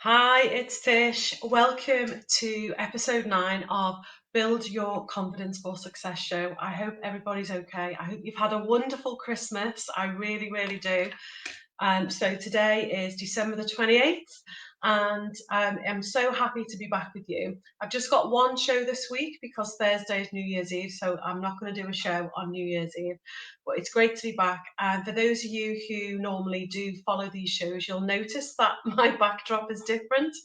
Hi, it's Tish. Welcome to episode 9 of Build Your Confidence for Success show. I hope everybody's okay. I hope you've had a wonderful Christmas. I really, really do. So today is December the 28th, and I'm so happy to be back with you. I've just got one show this week because Thursday is New Year's Eve, so I'm not going to do a show on New Year's Eve, but it's great to be back. And for those of you who normally do follow these shows, you'll notice that my backdrop is different.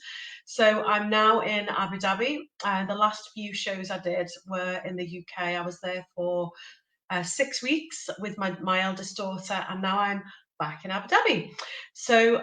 So I'm now in Abu Dhabi, and the last few shows I did were in the UK. I was there for 6 weeks with my eldest daughter, and now I'm back in Abu Dhabi. So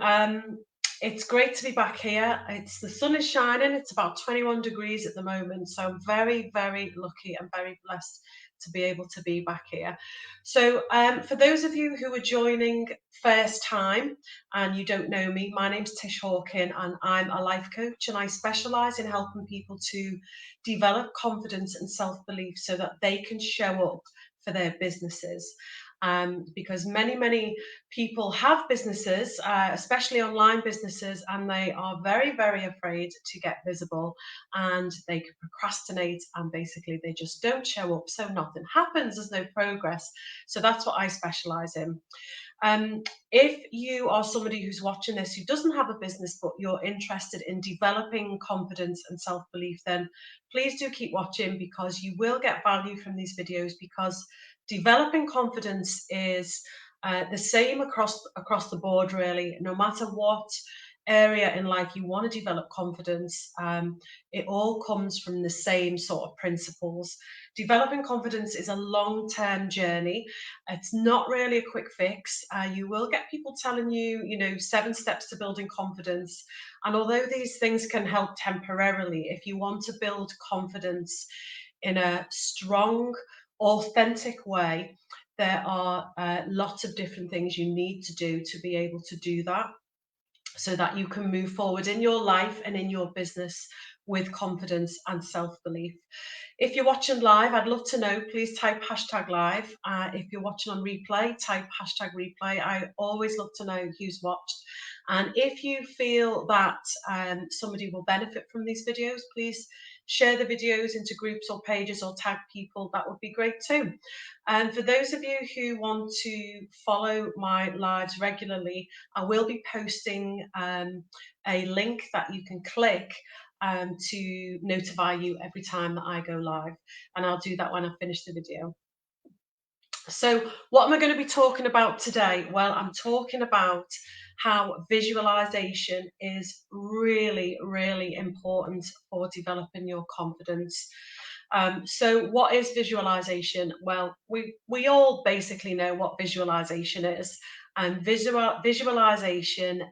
it's great to be back here. The sun is shining. It's about 21 degrees at the moment. So I'm very, very lucky and very blessed to be able to be back here. So for those of you who are joining first time and you don't know me, my name's Tish Hawkin and I'm a life coach, and I specialize in helping people to develop confidence and self-belief so that they can show up for their businesses. Because many people have businesses, especially online businesses, and they are very, very afraid to get visible, and they can procrastinate, and basically they just don't show up. So nothing happens, there's no progress. So that's what I specialize in. If you are somebody who's watching this who doesn't have a business but you're interested in developing confidence and self-belief, then please do keep watching, because you will get value from these videos, because developing confidence is the same across the board, really. No matter what area in life you want to develop confidence, it all comes from the same sort of principles. Developing confidence is a long-term journey. It's not really a quick fix. You will get people telling you, 7 steps to building confidence. And although these things can help temporarily, if you want to build confidence in a strong, authentic way, there are lots of different things you need to do to be able to do that, so that you can move forward in your life and in your business with confidence and self-belief. If you're watching live, I'd love to know, please type #live. If you're watching on replay, type #replay. I always love to know who's watched. And if you feel that somebody will benefit from these videos, please share the videos into groups or pages or tag people. That would be great too. And for those of you who want to follow my lives regularly, I will be posting a link that you can click to notify you every time that I go live. And I'll do that when I finish the video. So what am I going to be talking about today? Well, I'm talking about how visualization is really, really important for developing your confidence. So what is visualization? Well, we all basically know what visualization is. And visualization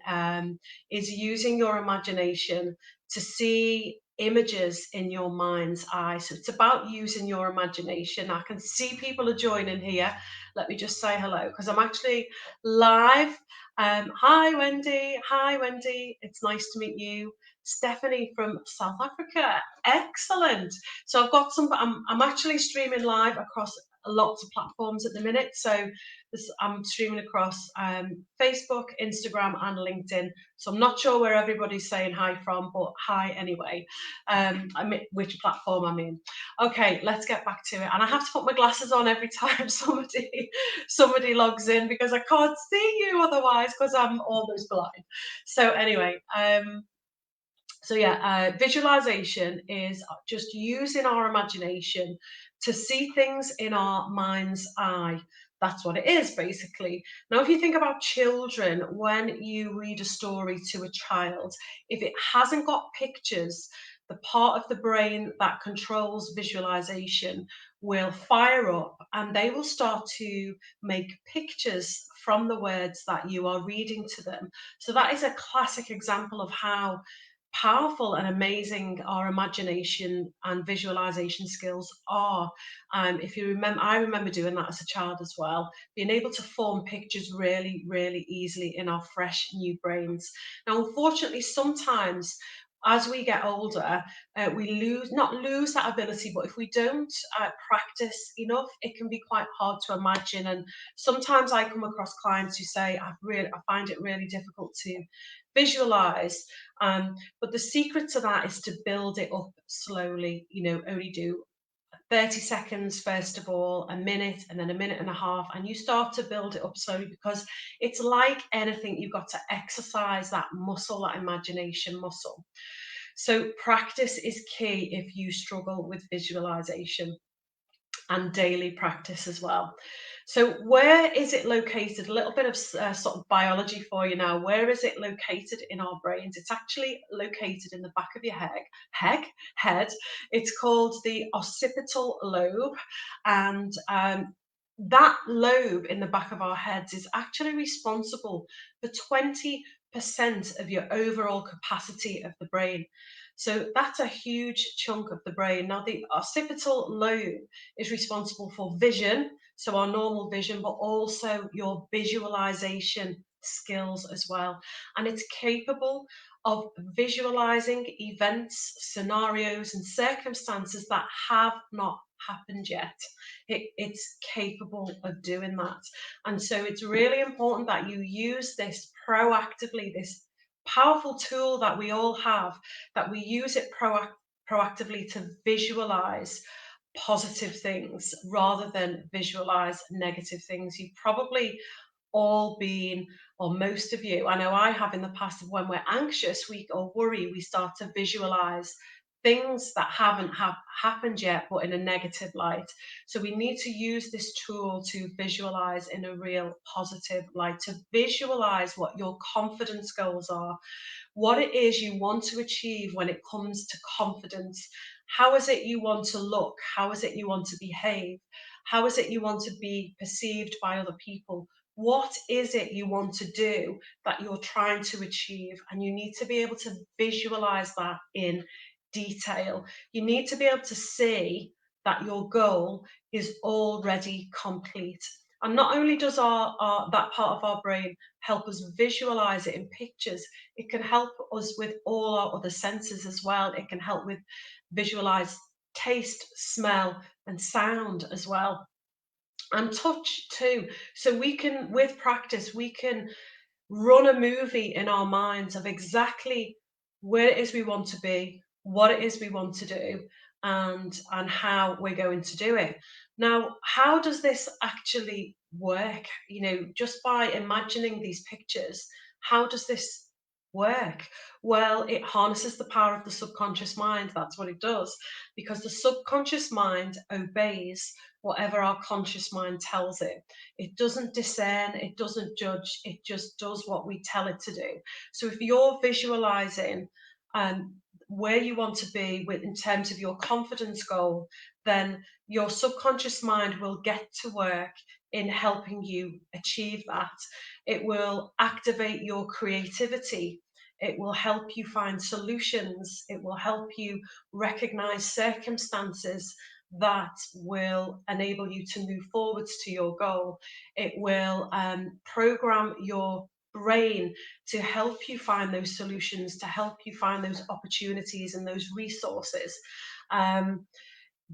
is using your imagination to see images in your mind's eye. So it's about using your imagination. I can see people are joining here. Let me just say hello, because I'm actually live. Hi Wendy. Hi Wendy. It's nice to meet you. Stephanie from South Africa. Excellent. So I've got I'm actually streaming live across lots of platforms at the minute. So I'm streaming across Facebook, Instagram, and LinkedIn. So I'm not sure where everybody's saying hi from, but hi anyway. Which platform I'm in. Okay, let's get back to it. And I have to put my glasses on every time somebody logs in, because I can't see you otherwise, because I'm almost blind. So anyway, visualization is just using our imagination to see things in our mind's eye. That's what it is, basically. Now, if you think about children, when you read a story to a child, if it hasn't got pictures, the part of the brain that controls visualization will fire up, and they will start to make pictures from the words that you are reading to them. So that is a classic example of how powerful and amazing our imagination and visualization skills are. If you remember, I remember doing that as a child as well, being able to form pictures really, really easily in our fresh new brains. Now, unfortunately, sometimes as we get older, we not lose that ability, but if we don't practice enough, it can be quite hard to imagine. And sometimes I come across clients who say, I find it really difficult to visualize. But the secret to that is to build it up slowly. Only do 30 seconds first of all, a minute, and then a minute and a half, and you start to build it up slowly, because it's like anything, you've got to exercise that muscle, that imagination muscle. So practice is key if you struggle with visualization, and daily practice as well. So where is it located? A little bit of sort of biology for you now. Where is it located in our brains? It's actually located in the back of your head. It's called the occipital lobe, and that lobe in the back of our heads is actually responsible for 20% of your overall capacity of the brain. So that's a huge chunk of the brain. Now, the occipital lobe is responsible for vision, so our normal vision, but also your visualization skills as well. And it's capable of visualizing events, scenarios, and circumstances that have not happened yet. It's capable of doing that. And so it's really important that you use this proactively, this powerful tool that we all have, that we use it proactively to visualize positive things rather than visualize negative things. You've probably all been, or most of you, I know I have in the past, when we're anxious or worry, we start to visualize things that haven't happened yet, but in a negative light. So we need to use this tool to visualize in a real positive light, to visualize what your confidence goals are, what it is you want to achieve when it comes to confidence. How is it you want to look? How is it you want to behave? How is it you want to be perceived by other people? What is it you want to do that you're trying to achieve? And you need to be able to visualize that in detail. You need to be able to see that your goal is already complete. And not only does that part of our brain help us visualize it in pictures, it can help us with all our other senses as well. It can help with visualize taste, smell, and sound as well, and touch too. So we can, with practice, we can run a movie in our minds of exactly where it is we want to be, what it is we want to do, and how we're going to do it. Now, how does this actually work? Just by imagining these pictures, how does this work? Well, it harnesses the power of the subconscious mind. That's what it does, because the subconscious mind obeys whatever our conscious mind tells it. It doesn't discern, it doesn't judge, it just does what we tell it to do. So if you're visualizing um, where you want to be in terms of your confidence goal, then your subconscious mind will get to work in helping you achieve that. It will activate your creativity. It will help you find solutions. It will help you recognize circumstances that will enable you to move forwards to your goal. It will program your brain to help you find those solutions, to help you find those opportunities and those resources. Um,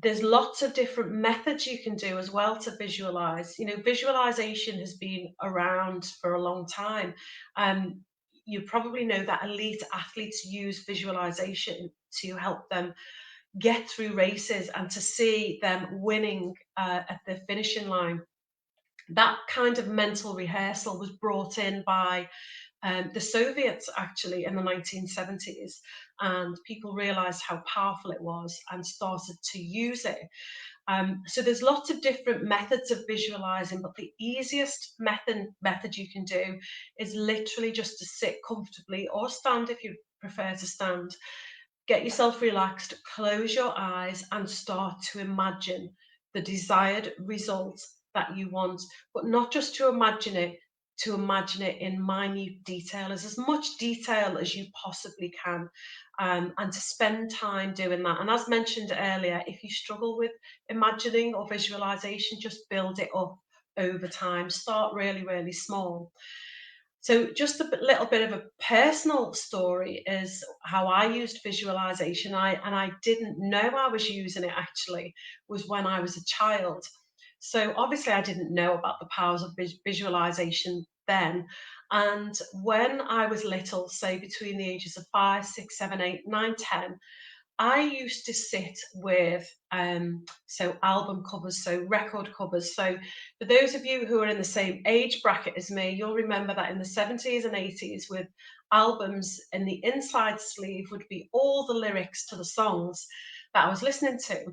there's lots of different methods you can do as well to visualize. Visualization has been around for a long time. Um, you probably know that elite athletes use visualization to help them get through races and to see them winning at the finishing line. That kind of mental rehearsal was brought in by the Soviets actually in the 1970s, and people realized how powerful it was and started to use it. So there's lots of different methods of visualizing, but the easiest method you can do is literally just to sit comfortably, or stand if you prefer to stand. Get yourself relaxed, close your eyes, and start to imagine the desired result that you want, but not just to imagine it in minute detail, as much detail as you possibly can, and to spend time doing that. And as mentioned earlier, if you struggle with imagining or visualization, just build it up over time. Start really, really small. So just a little bit of a personal story is how I used visualization. I didn't know I was using it actually was when I was a child. So obviously I didn't know about the powers of visualization then. And when I was little, say between the ages of 5, 6, 7, 8, 9, 10, I used to sit with so album covers, so record covers. So for those of you who are in the same age bracket as me, you'll remember that in the 70s and 80s with albums, and the inside sleeve would be all the lyrics to the songs that I was listening to.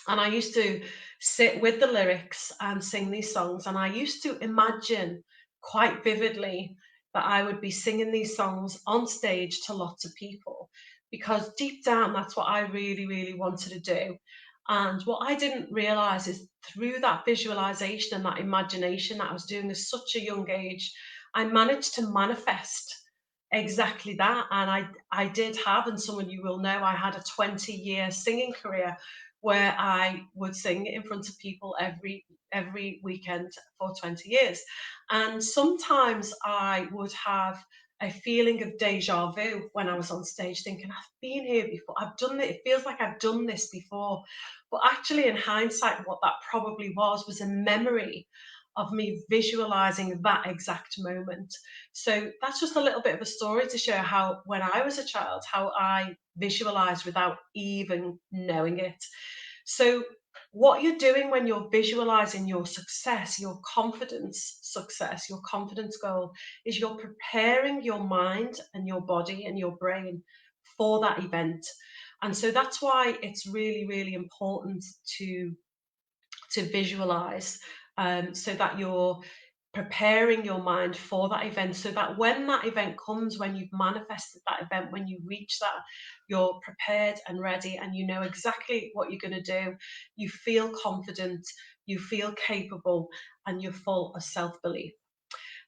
And I used to sit with the lyrics and sing these songs. And I used to imagine quite vividly that I would be singing these songs on stage to lots of people, because deep down, that's what I really, really wanted to do. And what I didn't realize is through that visualization and that imagination that I was doing at such a young age, I managed to manifest exactly that. And I did have, and some of you will know, I had a 20-year singing career where I would sing in front of people every weekend for 20 years. And sometimes I would have a feeling of deja vu when I was on stage, thinking, I've been here before, I've done it, it feels like I've done this before. But actually, in hindsight, what that probably was a memory of me visualizing that exact moment. So that's just a little bit of a story to show how, when I was a child, how I visualized without even knowing it. So, what you're doing when you're visualizing your success, your confidence success, your confidence goal, is you're preparing your mind and your body and your brain for that event. And so that's why it's really, really important to visualize, so that you're preparing your mind for that event, so that when that event comes, when you've manifested that event, when you reach that, you're prepared and ready, and you know exactly what you're going to do. You feel confident, you feel capable, and you're full of self-belief.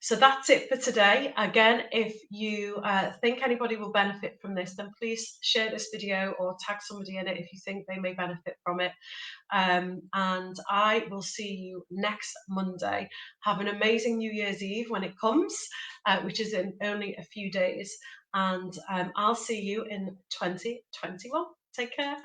So that's it for today. Again, if you think anybody will benefit from this, then please share this video or tag somebody in it if you think they may benefit from it. And I will see you next Monday. Have an amazing New Year's Eve when it comes, which is in only a few days. And I'll see you in 2021. Take care.